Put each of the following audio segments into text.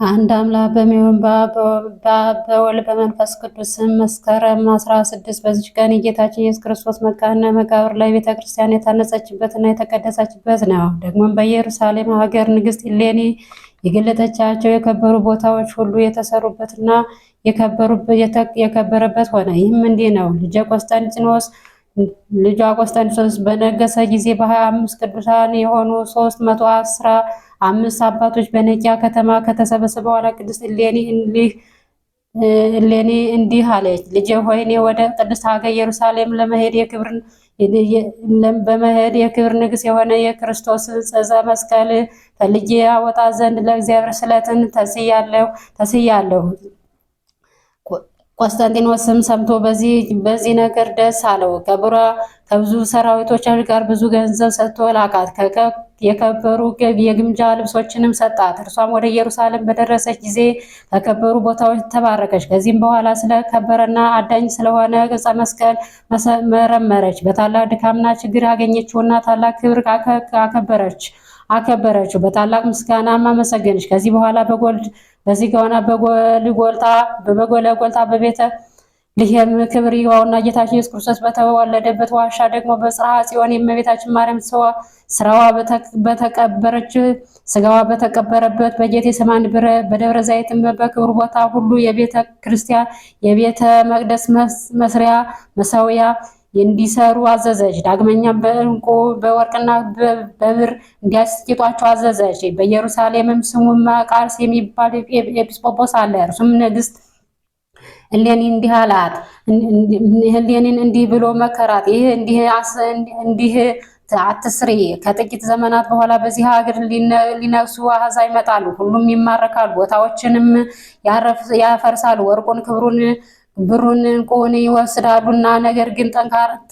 አንድ አምላክ በሚሆን በአብ በወልድ በመንፈስ ቅዱስ ስም መስከረም 16 በዚች ቀን የጌታችን ኢየሱስ ክርስቶስ መቃብርና መቃብር ላይ ቤተክርስቲያን የታነጸችበትና የተቀደሰችበት ነው። ደግሞም በኢየሩሳሌም ሀገር ንግሥት እሌኒ የገለጠቻቸው የከበሩ ቦታዎች ሁሉ የተሰሩበትና የከበረበት ሆነ። ይህም እንዲህ ነው። ልጇ ቆስጠንጢኖስ በነገሰ ጊዜ በ25 ቅዱሳን የሆኑ 315 አባቶች በኒቅያ ከተማ ከተሰበሰቡ በኋላ ቅድስት እሌኒ እንዲህ አለች። ልጄ ሆይ እኔ ወደ ቅድስት ሀገር ኢየሩሳሌም በመሄድ የክብር ንግሥ የሆነ የክርስቶስ ዕፀ መስቀል ፈልጌ አወጣ ዘንድ ለእግዚአብሔር ስለትን ተስያለሁ። ቆስጠንጢኖስም ሰምቶ በዚህ ነገር ደስ አለው። ከብዙ ሰራዊቶች ጋር ብዙ ገንዘብ ሰጥቶ ላካት። የከበሩ የግምጃ ልብሶችንም ሰጣት። እርሷም ወደ ኢየሩሳሌም በደረሰች ጊዜ ከከበሩ ቦታዎች ተባረከች። ከዚህም በኋላ ስለከበረና አዳኝ ስለሆነ ዕፀ መስቀል መረመረች። በታላቅ ድካምና ችግር ያገኘችውና ታላቅ ክብር አከበረችው። በታላቅ ምስጋናም አመሰገነች። ከዚህ በኋላ በዚጋውና በጎልጎታ በቤተ ልሔም ክብር ይግባውና ጌታችን ኢየሱስ ክርስቶስ በተወለደበት ዋሻ ደግሞ በጽርሐ ጽዮን የእመቤታችን ማርያም ስራዋ በተቀበረች ስጋዋ በተቀበረበት በጌቴሰማኒ በደብረ ዘይትም በክብር ቦታ ሁሉ የቤተ መቅደስ መስሪያ መሠዊያ እንዲሰሩ አዘዘች። ዳግመኛም በዕንቁ በወርቅና በብር እንዲያስጌጧቸው አዘዘች። በኢየሩሳሌምም ስሙ መቃርስ የሚባል ኤጲስቆጶስ አለ። እርሱም ንግሥት እሌኒ እንዲህ አላት። እሌኒን እንዲህ ብሎ መከራት። እንዲህ አትስሪ። ከጥቂት ዘመናት በኋላ በዚህ ሀገር ሊነግሱ አሕዛብ ይመጣሉ። ሁሉም ይማረካሉ፣ ቦታዎችንም ያፈርሳሉ፣ ወርቁን፣ ብሩን፣ ዕንቁን ይወስዳሉና ነገር ግን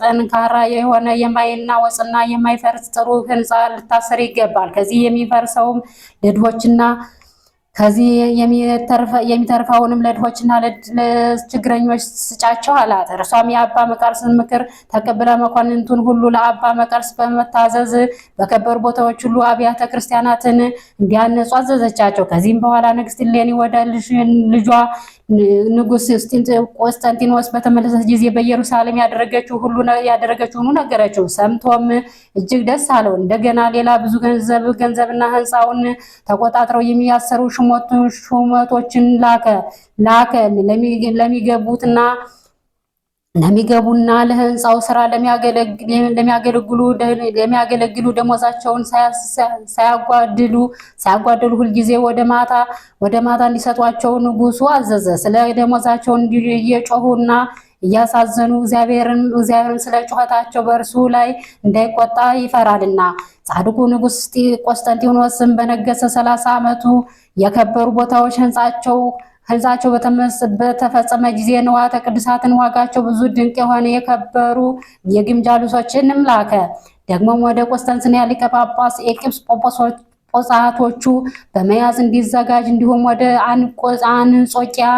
ጠንካራ የሆነ የማይናወጽና የማይፈርስ ጥሩ ሕንፃ ልታሰሪ ይገባል። ከዚህ የሚፈርሰውም ለድሆችና ከዚህ የሚተርፈውንም ለድሆችና ለችግረኞች ስጫቸው አላት። እርሷም የአባ መቃርስን ምክር ተቀብላ መኳንንቱን ሁሉ ለአባ መቃርስ በመታዘዝ በከበሩ ቦታዎች ሁሉ አብያተ ክርስቲያናትን እንዲያነጹ አዘዘቻቸው። ከዚህም በኋላ ንግሥት እሌኒ ወደ ልጇ ንጉሥ ቆስጠንጢኖስ በተመለሰች ጊዜ በኢየሩሳሌም ያደረገችውን ነገረችው። ሰምቶም እጅግ ደስ አለው። እንደገና ሌላ ብዙ ገንዘብና ሕንፃውን ተቆጣጥረው የሚያሰሩ ሹመቶችን ላከ። ለሚገቡና ለሕንፃው ስራ ለሚያገለግሉ ደሞዛቸውን ሳያጓድሉ ሁልጊዜ ወደ ማታ እንዲሰጧቸው ንጉሡ አዘዘ። ስለ ደሞዛቸው እየጮሁና እያሳዘኑ እግዚአብሔርን ስለ ጩኸታቸው በእርሱ ላይ እንዳይቆጣ ይፈራልና። ጻድቁ ንጉሥ ቆስጠንጢኖስም በነገሰ 30 ዓመቱ የከበሩ ቦታዎች ሕንፃቸው በተፈጸመ ጊዜ ንዋያተ ቅድሳትን ዋጋቸው ብዙ ድንቅ የሆነ የከበሩ የግምጃ ልብሶችንም ላከ። ደግሞም ወደ ቆስጠንጥንያ ሊቀ ጳጳስ ኤጲስቆጶሳቶቹ በመያዝ እንዲዘጋጅ እንዲሁም ወደ አንጾኪያ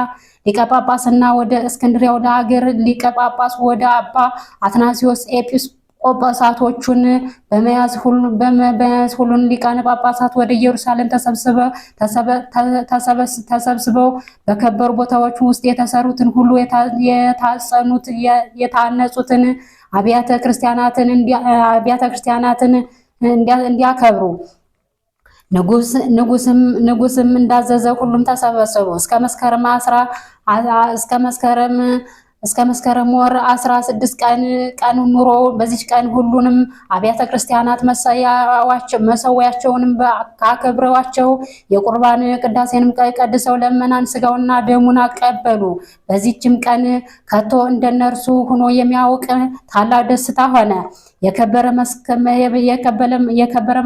ሊቀ ጳጳስና ወደ እስክንድርያ ወደ አገር ሊቀ ጳጳስ ወደ አባ አትናሲዮስ ኤጲስቆጶሳቶቹን በመያዝ ሁሉን ሊቃነ ጳጳሳት ወደ ኢየሩሳሌም ተሰብስበው በከበሩ ቦታዎች ውስጥ የተሰሩትን ሁሉ የታነጹትን አብያተ ክርስቲያናትን እንዲያከብሩ ንጉስም እንዳዘዘ ሁሉም ተሰበሰቡ። እስከ መስከረም ወር 16 ቀን ኑሮ በዚች ቀን ሁሉንም አብያተ ክርስቲያናት መሰዊያቸውንም ካከብረዋቸው የቁርባን ቅዳሴንም ቀድሰው ለመናን ስጋውና ደሙን አቀበሉ። በዚችም ቀን ከቶ እንደነርሱ ሆኖ የሚያውቅ ታላቅ ደስታ ሆነ። የከበረ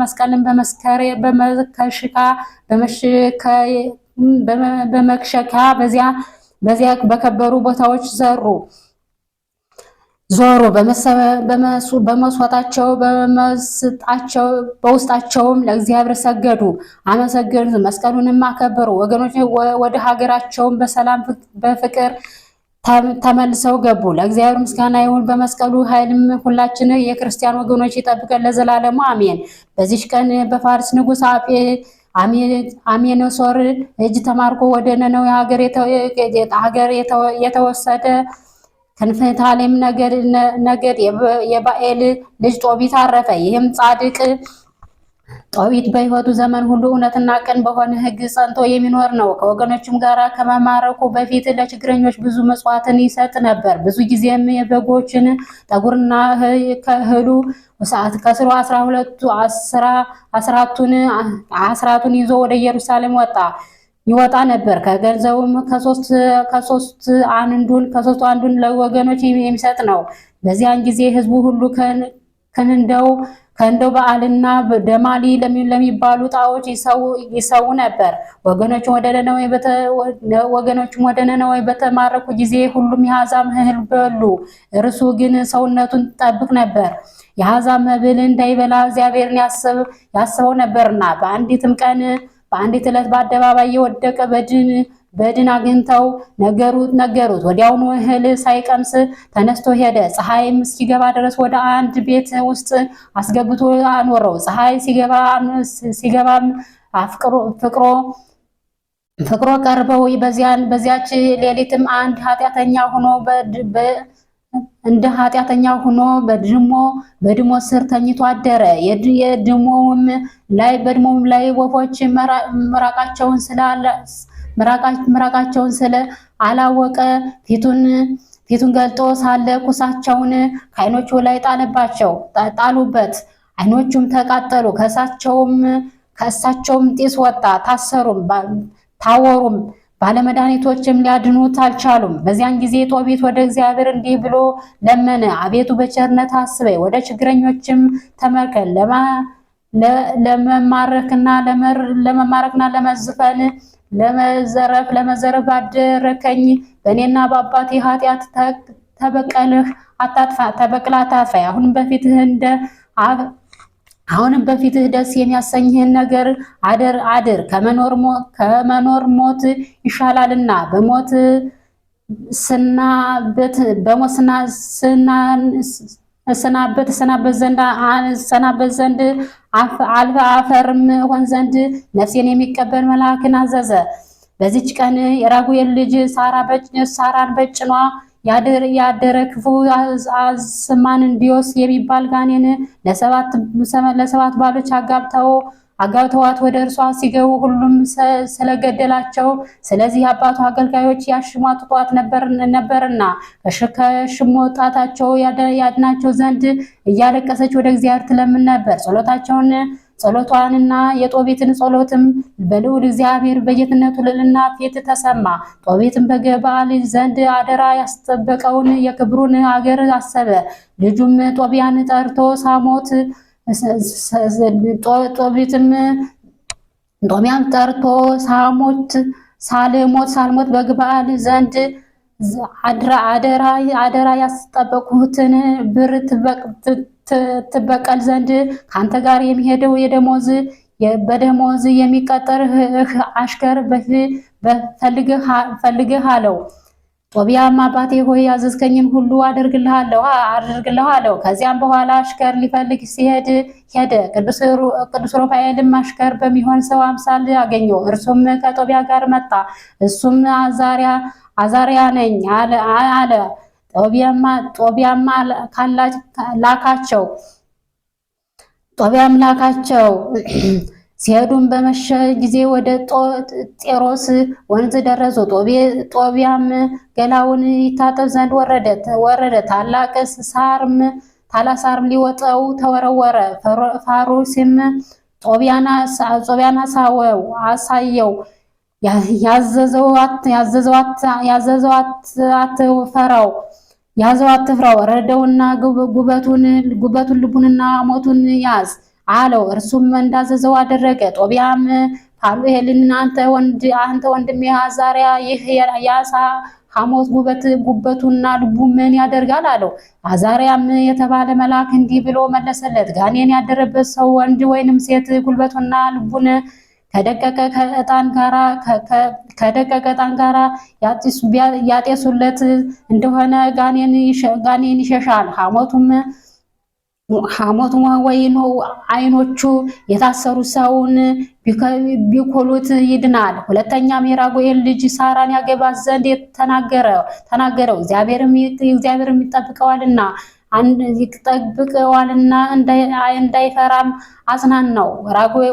መስቀልን በመክሸካ በዚያ በከበሩ ቦታዎች ዞሩ። በውስጣቸውም ለእግዚአብሔር ሰገዱ፣ አመሰገኑት፣ መስቀሉንም አከበሩ። ወገኖች ወደ ሀገራቸውን በሰላም በፍቅር ተመልሰው ገቡ። ለእግዚአብሔር ምስጋና ይሁን። በመስቀሉ ኃይልም ሁላችን የክርስቲያን ወገኖች ይጠብቀን ለዘላለሙ አሜን። በዚች ቀን በፋርስ ንጉሥ አሜኖሶር እጅ ተማርኮ ወደ ነነዌ ሀገር የተወሰደ ከንፍታሌም ነገድ የባኤል ልጅ ጦቢት አረፈ። ይህም ጻድቅ ጦቢት በሕይወቱ ዘመን ሁሉ እውነትና ቅን በሆነ ሕግ ጸንቶ የሚኖር ነው። ከወገኖቹም ጋር ከመማረኩ በፊት ለችግረኞች ብዙ መጽዋዕትን ይሰጥ ነበር። ብዙ ጊዜም የበጎችን ጠጉርና ከእህሉ ከስሩ አስራቱን ይዞ ወደ ኢየሩሳሌም ይወጣ ነበር። ከገንዘቡም ከሶስት አንዱን ለወገኖች የሚሰጥ ነው። በዚያን ጊዜ ሕዝቡ ሁሉ ከእንደው በዓልና ደማሊ ለሚባሉ ጣዖች ይሰዉ ነበር። ወገኖቹም ወደ ነነዌ በተማረኩ ጊዜ ሁሉም የአሕዛብ እህል በሉ። እርሱ ግን ሰውነቱን ጠብቅ ነበር፣ የአሕዛብ መብል እንዳይበላ እግዚአብሔርን ያስበው ነበርና። በአንዲት ዕለት በአደባባይ የወደቀ በድን አግኝተው ነገሩት። ወዲያውኑ እህል ሳይቀምስ ተነስቶ ሄደ። ፀሐይም እስኪገባ ድረስ ወደ አንድ ቤት ውስጥ አስገብቶ አኖረው። ፀሐይ ሲገባም ፍቅሮ ቀርበው በዚያች ሌሊትም ኃጢአተኛ ሆኖ በድሞ ስር ተኝቶ አደረ። በድሞም ላይ ወፎች ምራቃቸውን ስለ አላወቀ ፊቱን ገልጦ ሳለ ኩሳቸውን ከዓይኖቹ ላይ ጣሉበት። ዓይኖቹም ተቃጠሉ፣ ከእሳቸውም ጢስ ወጣ። ታወሩም፣ ባለመድኃኒቶችም ሊያድኑት አልቻሉም። በዚያን ጊዜ ጦቢት ወደ እግዚአብሔር እንዲህ ብሎ ለመነ። አቤቱ በቸርነት አስበኝ፣ ወደ ችግረኞችም ተመልከት። ለመማረክና ለመዘረፍ ባደረከኝ በእኔና በአባቴ ኃጢአት ተበቅለህ አታጥፋኝ። አሁንም በፊትህ ደስ የሚያሰኝህን ነገር አድር። ከመኖር ሞት ይሻላልና። በሞት እሰናበት ዘንድ አፈርም ሆን ዘንድ ነፍሴን የሚቀበል መልአክን አዘዘ። በዚች ቀን የራጉኤል ልጅ ሳራን በጭኗ ያደረ ክፉ አስማንዲዮስ የሚባል ጋኔን ለሰባት ባሎች አጋብተዋት ወደ እርሷ ሲገቡ ሁሉም ስለገደላቸው፣ ስለዚህ አባቱ አገልጋዮች ያሽሟጥጧት ነበርና ከሽሞጣታቸው ያድናቸው ዘንድ እያለቀሰች ወደ እግዚአብሔር ትለምን ነበር። ጸሎቷንና የጦቢትን ጸሎትም በልዑል እግዚአብሔር በጌትነቱ ልዕልና ፊት ተሰማ። ጦቢትም በገባል ዘንድ አደራ ያስጠበቀውን የክብሩን አገር አሰበ። ልጁም ጦቢያን ጠርቶ ሳሞት ሳልሞት በግባል ዘንድ አደራ ያስጠበቅሁትን ብር ትበቀል ዘንድ ከአንተ ጋር የሚሄደው በደሞዝ የሚቀጠር አሽከር ፈልግህ አለው። ጦቢያም አባቴ ሆይ ያዘዝከኝን ሁሉ አደርግልሃለሁ አለው። ከዚያም በኋላ አሽከር ሊፈልግ ሄደ። ቅዱስ ሩፋኤልም አሽከር በሚሆን ሰው አምሳል አገኘው። እርሱም ከጦቢያ ጋር መጣ። እሱም አዛሪያ ነኝ አለ። ጦቢያም ላካቸው። ሲሄዱም በመሸ ጊዜ ወደ ጤሮስ ወንዝ ደረሱ። ጦቢያም ገላውን ይታጠብ ዘንድ ወረደ። ታላቅ ሳርም ሊወጣው ተወረወረ። ፋሩስም ጦቢያን አሳየው። ያዘው አትፍራው፣ ረደውና ጉበቱን ልቡንና ሞቱን ያዝ አለው። እርሱም እንዳዘዘው አደረገ። ጦቢያም ፋኑኤልን አንተ ወንድሜ አዛርያ ይህ የአሳ ሐሞት ጉበቱና ልቡ ምን ያደርጋል አለው። አዛርያም የተባለ መልአክ እንዲህ ብሎ መለሰለት፣ ጋኔን ያደረበት ሰው ወንድ ወይንም ሴት ጉልበቱና ልቡን ከደቀቀ ዕጣን ጋራ ያጤሱለት እንደሆነ ጋኔን ይሸሻል። ሐሞት ወይኑ አይኖቹ የታሰሩ ሰውን ቢኮሉት ይድናል። ሁለተኛም የራጉኤል ልጅ ሳራን ያገባት ዘንድ ተናገረው። እግዚአብሔርም ይጠብቀዋልና እንዳይፈራም አጽናናው።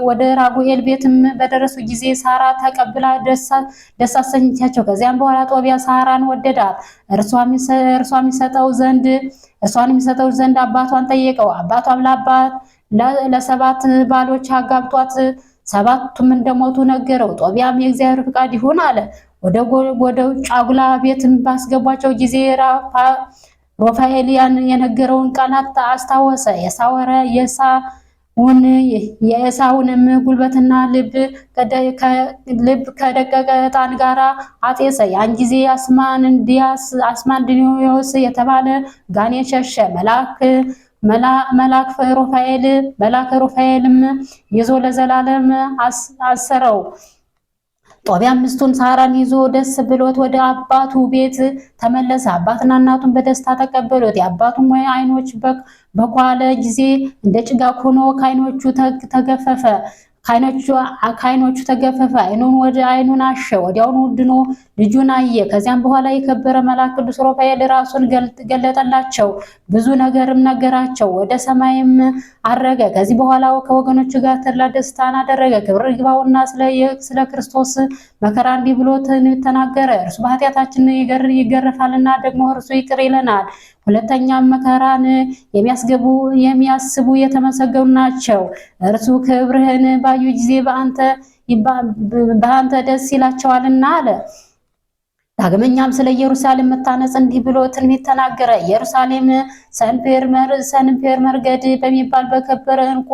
ወደ ራጉኤል ቤትም በደረሱ ጊዜ ሳራ ተቀብላ ደስ አሰኘቻቸው። ከዚያም በኋላ ጦቢያ ሳራን ወደዳት። እርሷን የሚሰጠው ዘንድ አባቷን ጠየቀው። አባቷም ለሰባት ባሎች አጋብቷት ሰባቱም እንደሞቱ ነገረው። ጦቢያም የእግዚአብሔር ፍቃድ ይሁን አለ። ወደ ጫጉላ ቤትም ባስገቧቸው ጊዜ ሮፋኤል የነገረውን ቃላት አስታወሰ። የኤሳውንም ጉልበትና ልብ ከደቀቀ ዕጣን ጋር አጤሰ። ያን ጊዜ አስማንድኒዮስ የተባለ ጋኔን ሸሸ። መልአከ ሩፋኤልም ይዞ ለዘላለም አሰረው። ጦቢያ ሚስቱን ሳራን ይዞ ደስ ብሎት ወደ አባቱ ቤት ተመለሰ። አባትና እናቱን በደስታ ተቀበሉት። የአባቱም አይኖች በኳለ ጊዜ እንደ ጭጋግ ሆኖ ከዓይኖቹ ተገፈፈ። አይኑን አሸ። ወዲያውኑ ድኖ ልጁን አየ። ከዚያም በኋላ የከበረ መልአክ ቅዱስ ሩፋኤል ራሱን ገለጠላቸው፣ ብዙ ነገርም ነገራቸው። ወደ ሰማይም አረገ። ከዚህ በኋላ ከወገኖቹ ጋር ተድላ ደስታን አደረገ። ክብር ይግባውና ስለ ክርስቶስ መከራ እንዲህ ብሎ ተናገረ። እርሱ በኃጢአታችን ይገረፋልና ደግሞ እርሱ ይቅር ይለናል። ሁለተኛም መከራን የሚያስቡ የተመሰገኑ ናቸው። እርሱ ክብርህን ባዩ ጊዜ በአንተ ደስ ይላቸዋልና አለ። ዳግመኛም ስለ ኢየሩሳሌም መታነጽ እንዲህ ብሎ ትንቢት ተናገረ። ኢየሩሳሌም ሰንፔር መርገድ በሚባል በከበረ ዕንቁ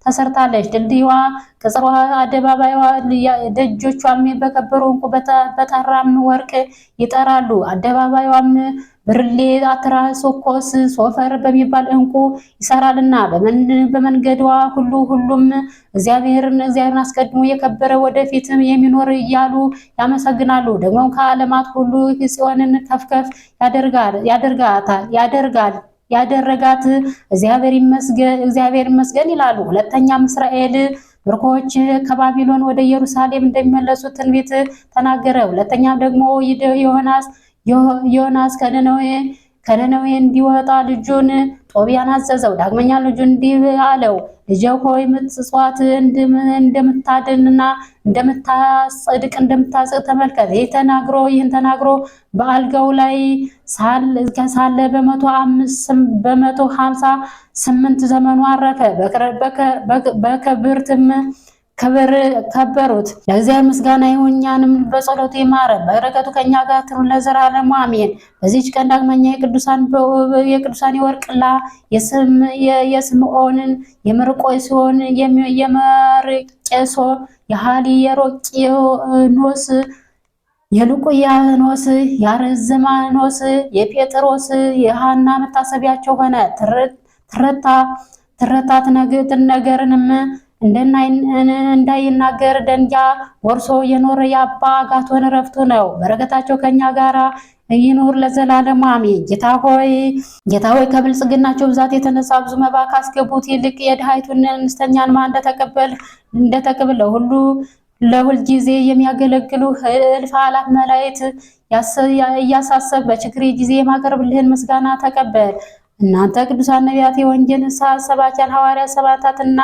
ተሰርታለች። ድልድይዋ፣ ቅጽሯ፣ አደባባይዋ፣ ደጆቿም በከበሩ ዕንቁ በጠራም ወርቅ ይጠራሉ። አደባባይዋም ብርሌ፣ አትራሶኮስ፣ ሶፈር በሚባል ዕንቁ ይሰራልና በመንገዷ ሁሉም እግዚአብሔርን አስቀድሞ የከበረ ወደፊት የሚኖር እያሉ ያመሰግናሉ። ደግሞ ከዓለማት ሁሉ ጽዮንን ከፍከፍ ያደረጋት እግዚአብሔር ይመስገን ይላሉ። ሁለተኛም እስራኤል ምርኮች ከባቢሎን ወደ ኢየሩሳሌም እንደሚመለሱ ትንቢት ተናገረ። ሁለተኛም ደግሞ ዮናስ ከነነዌ እንዲወጣ ልጁን ጦቢያን አዘዘው። ዳግመኛ ልጁን እንዲህ አለው፣ ልጄ ሆይ ምጽዋት እንደምታድንና እንደምታጸድቅ ተመልከት። ይህን ተናግሮ በአልጋው ላይ ሳለ በ158 ዘመኑ አረፈ። በክብርትም ከበሩት። ለእግዚአብሔር ምስጋና ይሁን፣ እኛንም በጸሎቱ ይማረን፣ በረከቱ ከኛ ጋር ትኑር ለዘላለሙ አሜን። በዚህች ቀን ዳግመኛ የቅዱሳን የወርቅላ የስምዖንን የመርቆስዮን የመርቄሶ የሃሊ የሮቂኖስ የሉቅያኖስ የአርዝማኖስ የጴጥሮስ የሐና መታሰቢያቸው ሆነ። ትረታት ነገርንም እንዳይናገር ደንጊያ ወርሶ የኖረ የአባ አጋቶን ረፍቱ ነው። በረከታቸው ከኛ ጋር ይኑር ለዘላለሙ አሜን። ጌታ ሆይ ከብልጽግናቸው ብዛት የተነሳ ብዙ መባ ካስገቡት ይልቅ የድሃይቱን አነስተኛን ማ እንደተቀበለ ለሁል ጊዜ የሚያገለግሉ እልፍ አእላፍ መላእክት እያሳሰብ በችግሬ ጊዜ የማቀርብልህን ምስጋና ተቀበል። እናንተ ቅዱሳን ነቢያት፣ የወንጌል ሰባኪያን ሐዋርያት፣ ሰማዕታትና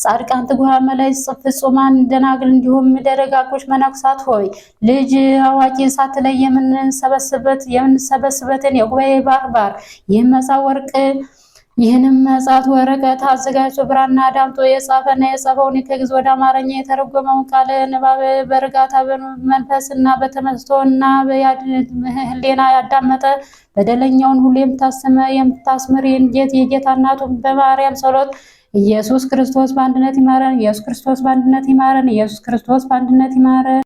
ጻድቃን፣ ትጉሃን መላእክት፣ ፍጹማን ደናግል እንዲሁም ደጋጎች መነኮሳት ሆይ ልጅ አዋቂ ሳትለይ የምንሰበስበትን የጉባኤ ባርባር ይህንም መጽሐፍ ወረቀት አዘጋጅቶ ብራና ዳምጦ የጻፈና የጻፈውን ከግዕዝ ወደ አማርኛ የተረጎመውን ቃለ ንባብ በእርጋታ መንፈስና በተመስጦና ሕሊና ያዳመጠ በደለኛውን ሁሉ የምታስምር የጌታ እናቱ በማርያም ጸሎት ኢየሱስ ክርስቶስ በአንድነት ይማረን። ኢየሱስ ክርስቶስ በአንድነት ይማረን። ኢየሱስ ክርስቶስ በአንድነት ይማረን።